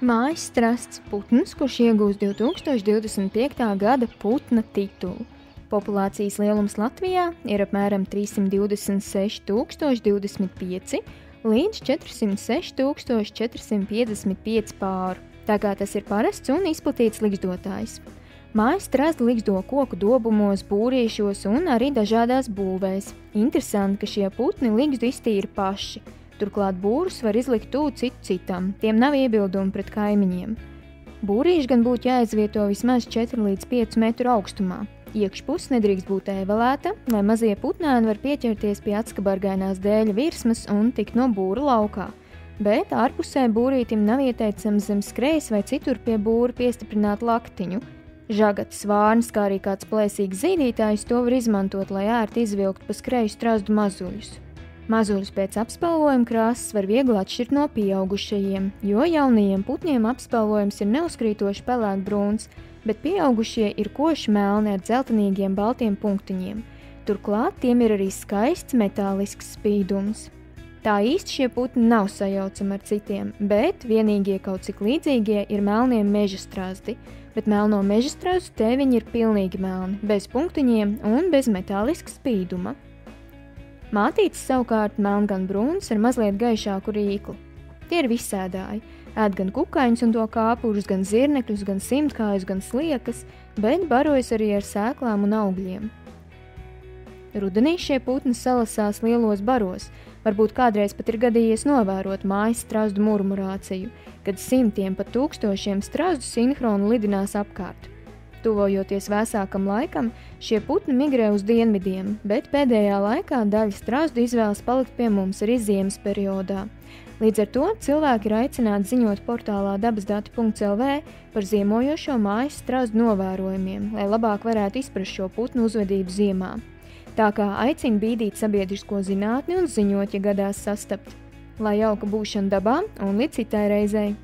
Mājas strasts putns, kurš iegūst 2025. gada putna titulu. Populācijas lielums Latvijā ir apmēram 326,025 līdz 406,455 pāru, tā kā tas ir parasts un izplatīts ligzdotājs. Mājas strazdi ligzdo koku dobumos, būrīšos un arī dažādās būvēs. Interesanti, ka šie putni ligzdu iztīra paši. Turklāt būrus var izlikt tuvu citam, tiem nav iebildumi pret kaimiņiem. Būrīši gan būtu jāizvieto vismaz 4 līdz 5 metru augstumā. Iekšpus nedrīkst būt ēvelēta, lai mazie putnēni var pieķerties pie atskabargainās dēļa virsmas un tikt no būra laukā. Bet ārpusē būrītim nav ieteicams zem skrejas vai citur pie būra piestiprināt laktiņu. Žagats, vārns, kā arī kāds plēsīgs zīdītājs to var izmantot, lai ērti izvilkt pa skreju strazdu mazuļus. Mazuļus pēc apspalvojuma krāsas var viegli atšķirt no pieaugušajiem, jo jaunajiem putniem apspalvojums ir neuzkrītoši pelēkbrūns, bet pieaugušie ir koši melni ar dzeltenīgiem baltiem punktiņiem. Turklāt tiem ir arī skaists metālisks spīdums. Tā īsti šie putni nav sajaucami ar citiem, bet vienīgie kaut cik līdzīgie ir melnie meža strazdi, bet melno meža strazdu tēviņi ir pilnīgi melni, bez punktiņiem un bez metāliska spīduma. Mātītes savukārt melngan brūns ar mazliet gaišāku rīklu. Tie ir visēdāji, ēd gan kukaiņus un to kāpurus, gan zirnekļus, gan simtkājus, gan sliekas, bet barojas arī ar sēklām un augļiem. Rudenī šie putni salasās lielos baros, varbūt kādreiz pat ir gadījies novērot mājas strazdu murmurāciju, kad simtiem pat tūkstošiem strazdu sinhroni lidinās apkārt. Tuvojoties vēsākam laikam, šie putni migrē uz dienvidiem, bet pēdējā laikā daļa strazdu izvēlas palikt pie mums arī ziemas periodā. Līdz ar to cilvēki ir aicināti ziņot portālā dabasdati.lv par ziemojošo mājas strazdu novērojumiem, lai labāk varētu izprast šo putnu uzvedību ziemā. Tā kā aicina bīdīt sabiedrisko zinātni un ziņot, ja gadās sastapt. Lai jauka būšana dabā un līdz citai reizei!